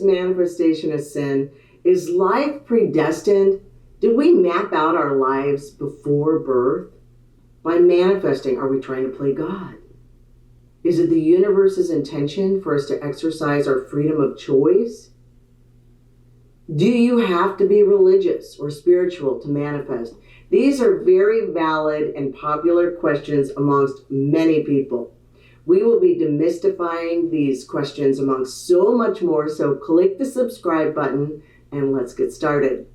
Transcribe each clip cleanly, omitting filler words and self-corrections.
manifestation a sin? Is life predestined? Did we map out our lives before birth? By manifesting, are we trying to play God? Is it the universe's intention for us to exercise our freedom of choice? Do you have to be religious or spiritual to manifest? These are very valid and popular questions amongst many people. We will be demystifying these questions amongst so much more, so click the subscribe button and let's get started.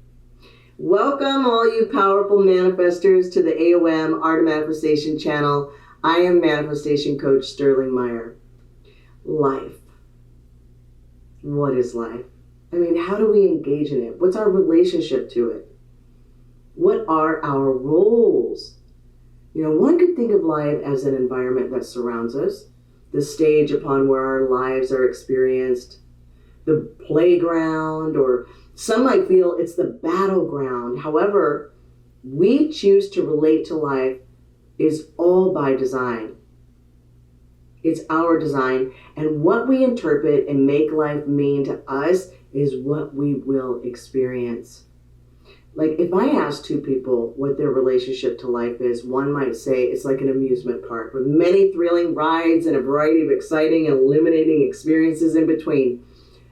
Welcome all you powerful manifestors to the AOM Art of Manifestation channel. I am Manifestation Coach Sterling Mire. Life. What is life? I mean, how do we engage in it? What's our relationship to it? What are our roles? You know, one could think of life as an environment that surrounds us, the stage upon where our lives are experienced, the playground, or some might feel it's the battleground. However, we choose to relate to life is all by design. It's our design, and what we interpret and make life mean to us is what we will experience. Like if I ask two people what their relationship to life is, one might say it's like an amusement park with many thrilling rides and a variety of exciting and illuminating experiences in between.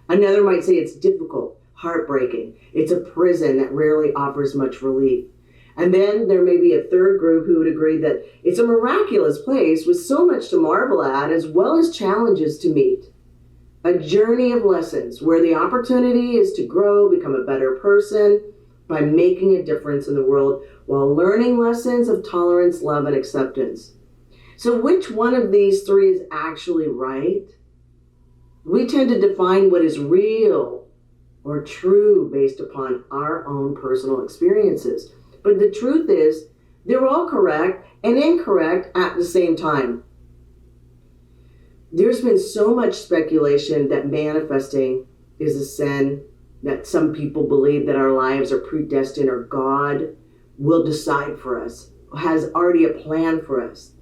Another might say it's difficult, heartbreaking. It's a prison that rarely offers much relief. And then there may be a third group who would agree that it's a miraculous place with so much to marvel at as well as challenges to meet. A journey of lessons where the opportunity is to grow, become a better person by making a difference in the world while learning lessons of tolerance, love, and acceptance. So which one of these three is actually right? We tend to define what is real or true based upon our own personal experiences. But the truth is, they're all correct and incorrect at the same time. There's been so much speculation that manifesting is a sin, that some people believe that our lives are predestined or God will decide for us, has already a plan for us.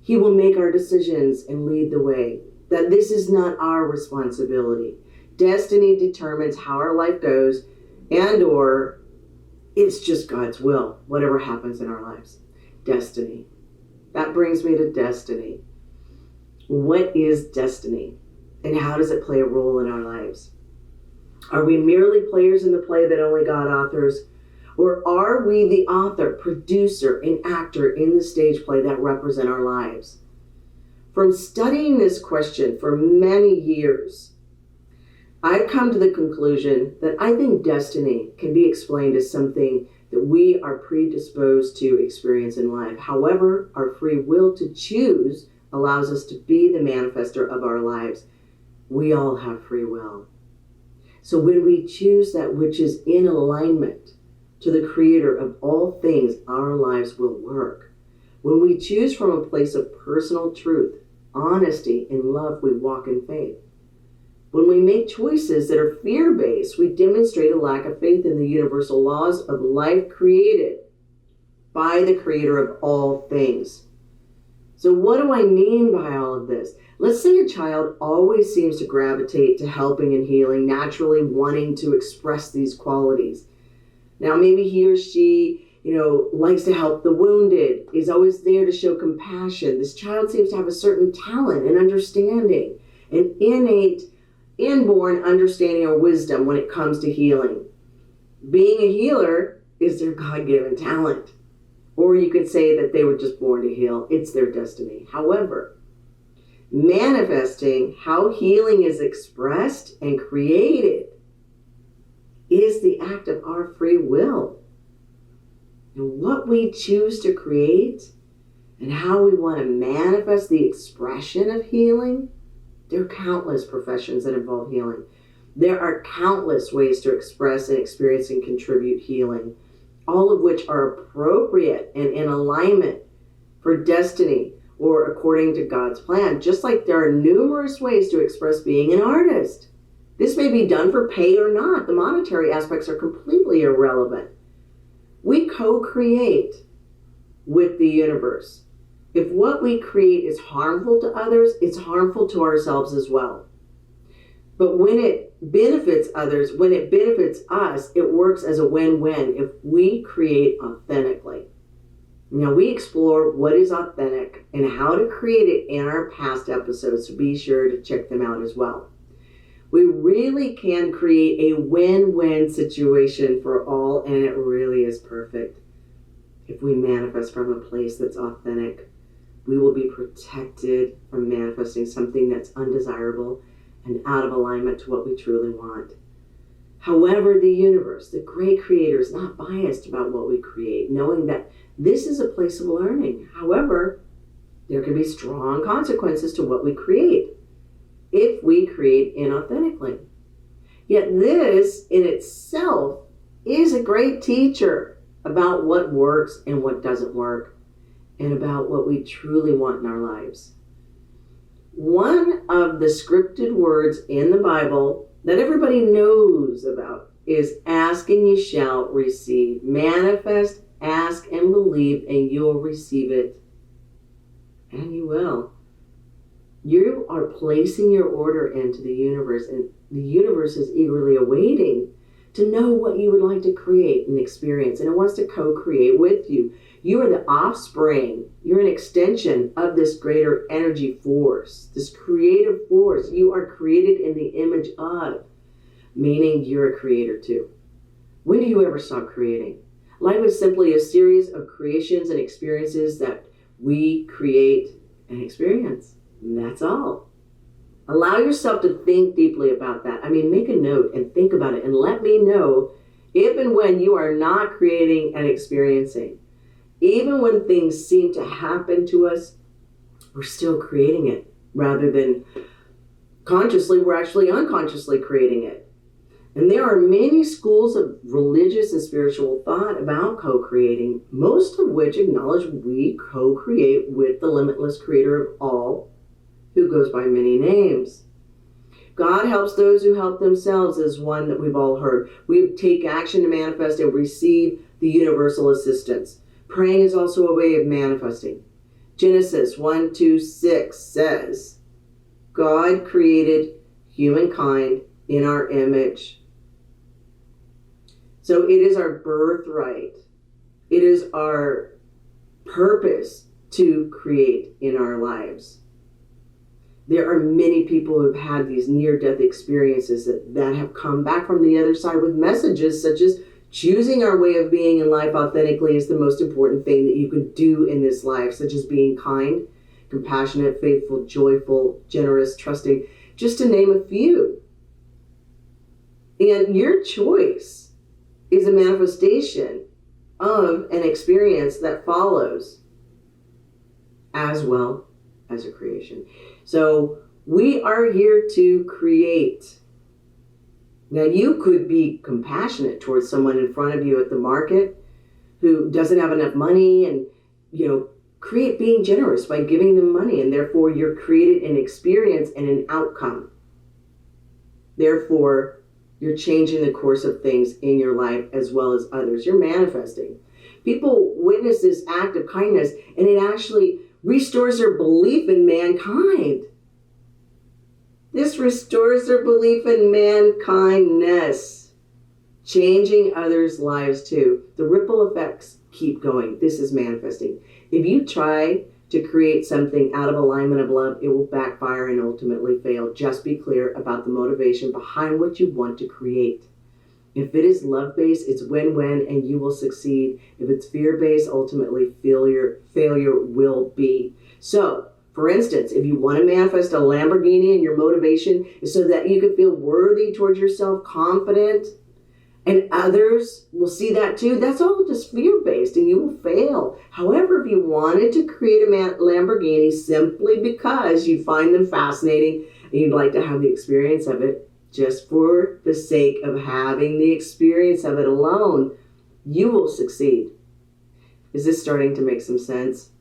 He will make our decisions and lead the way, that this is not our responsibility. Destiny determines how our life goes, and or it's just God's will, whatever happens in our lives. Destiny. That brings me to destiny. What is destiny, and how does it play a role in our lives? Are we merely players in the play that only God authors? Or are we the author, producer, and actor in the stage play that represent our lives? From studying this question for many years, I've come to the conclusion that I think destiny can be explained as something that we are predisposed to experience in life. However, our free will to choose allows us to be the manifester of our lives. We all have free will. So when we choose that which is in alignment to the creator of all things, our lives will work. When we choose from a place of personal truth, honesty, and love, we walk in faith. When we make choices that are fear-based, we demonstrate a lack of faith in the universal laws of life created by the creator of all things. So what do I mean by all of this? Let's say a child always seems to gravitate to helping and healing, naturally wanting to express these qualities. Now, maybe he or she, likes to help the wounded, is always there to show compassion. This child seems to have a certain talent and understanding, an innate, inborn understanding or wisdom when it comes to healing. Being a healer is their God-given talent. Or you could say that they were just born to heal. It's their destiny. However, manifesting how healing is expressed and created is the act of our free will. And what we choose to create and how we want to manifest the expression of healing, there are countless professions that involve healing. There are countless ways to express and experience and contribute healing, all of which are appropriate and in alignment for destiny or according to God's plan, just like there are numerous ways to express being an artist. This may be done for pay or not. The monetary aspects are completely irrelevant. We co-create with the universe. If what we create is harmful to others, it's harmful to ourselves as well. But when it benefits others, when it benefits us, it works as a win-win if we create authentically. Now, we explore what is authentic and how to create it in our past episodes, so be sure to check them out as well. We really can create a win-win situation for all, and it really is perfect. If we manifest from a place that's authentic, we will be protected from manifesting something that's undesirable and out of alignment to what we truly want. However, the universe, the great creator, is not biased about what we create, knowing that this is a place of learning. However, there can be strong consequences to what we create if we create inauthentically. Yet this in itself is a great teacher about what works and what doesn't work, and about what we truly want in our lives. One of the scripted words in the Bible that everybody knows about is ask and you shall receive. Manifest, ask and believe, and you'll receive it. And you will. You are placing your order into the universe, and the universe is eagerly awaiting to know what you would like to create and experience, and it wants to co-create with you. You are the offspring. You're an extension of this greater energy force, this creative force. You are created in the image of, meaning you're a creator too. When do you ever stop creating? Life is simply a series of creations and experiences that we create and experience. And that's all. Allow yourself to think deeply about that. Make a note and think about it and let me know if and when you are not creating and experiencing. Even when things seem to happen to us, we're still creating it. Rather than consciously, we're actually unconsciously creating it. And there are many schools of religious and spiritual thought about co-creating, most of which acknowledge we co-create with the limitless creator of all, who goes by many names. God helps those who help themselves is one that we've all heard. We take action to manifest and receive the universal assistance. Praying is also a way of manifesting. Genesis 1:2-6 says, God created humankind in our image. So it is our birthright. It is our purpose to create in our lives. There are many people who have had these near-death experiences that have come back from the other side with messages such as choosing our way of being in life authentically is the most important thing that you can do in this life, such as being kind, compassionate, faithful, joyful, generous, trusting, just to name a few. And your choice is a manifestation of an experience that follows, as well as a creation. So we are here to create. Now, you could be compassionate towards someone in front of you at the market who doesn't have enough money and, create being generous by giving them money. And therefore, you're created an experience and an outcome. Therefore, you're changing the course of things in your life as well as others. You're manifesting. People witness this act of kindness, and it actually restores their belief in mankind. This restores their belief in mankindness, changing others' lives too. The ripple effects keep going. This is manifesting. If you try to create something out of alignment of love, it will backfire and ultimately fail. Just be clear about the motivation behind what you want to create. If it is love-based, it's win-win and you will succeed. If it's fear-based, ultimately failure will be. So, for instance, if you want to manifest a Lamborghini and your motivation is so that you can feel worthy towards yourself, confident, and others will see that too, that's all just fear-based and you will fail. However, if you wanted to create a Lamborghini simply because you find them fascinating and you'd like to have the experience of it, just for the sake of having the experience of it alone, you will succeed. Is this starting to make some sense?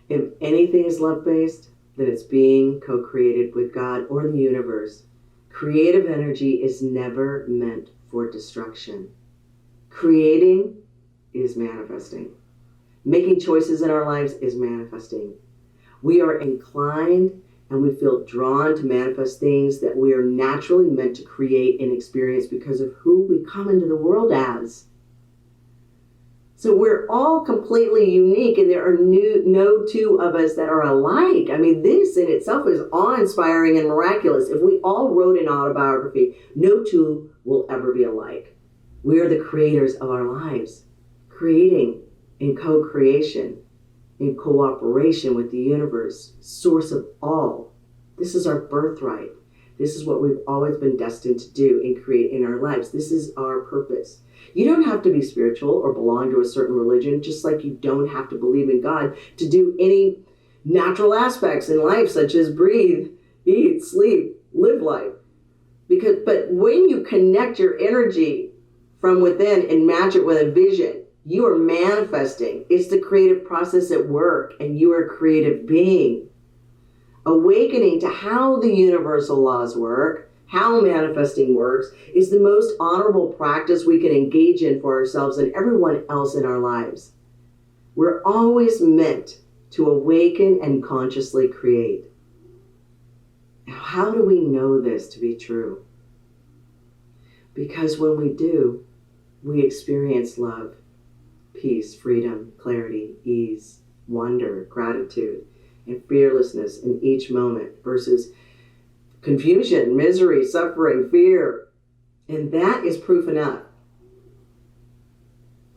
If anything is love-based, then it's being co-created with God or the universe. Creative energy is never meant for destruction. Creating is manifesting. Making choices in our lives is manifesting. We are inclined and we feel drawn to manifest things that we are naturally meant to create and experience because of who we come into the world as. So we're all completely unique, and there are no two of us that are alike. I mean, this in itself is awe-inspiring and miraculous. If we all wrote an autobiography, no two will ever be alike. We are the creators of our lives, creating in co-creation, in cooperation with the universe, source of all. This is our birthright. This is what we've always been destined to do and create in our lives. This is our purpose. You don't have to be spiritual or belong to a certain religion, just like you don't have to believe in God to do any natural aspects in life, such as breathe, eat, sleep, live life. But when you connect your energy from within and match it with a vision, you are manifesting. It's the creative process at work, and you are a creative being. Awakening to how the universal laws work, how manifesting works, is the most honorable practice we can engage in for ourselves and everyone else in our lives. We're always meant to awaken and consciously create. Now, how do we know this to be true? Because when we do, we experience love, peace, freedom, clarity, ease, wonder, gratitude, and fearlessness in each moment versus confusion, misery, suffering, fear. And that is proof enough.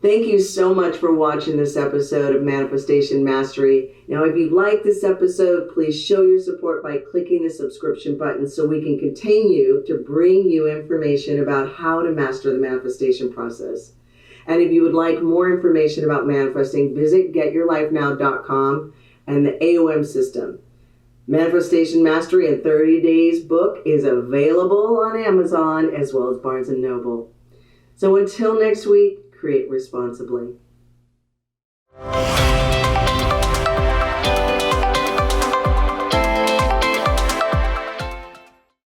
Thank you so much for watching this episode of Manifestation Mastery. Now, if you like this episode, please show your support by clicking the subscription button so we can continue to bring you information about how to master the manifestation process. And if you would like more information about manifesting, visit getyourlifenow.com and the AOM system. Manifestation Mastery in 30 Days book is available on Amazon as well as Barnes & Noble. So until next week, create responsibly.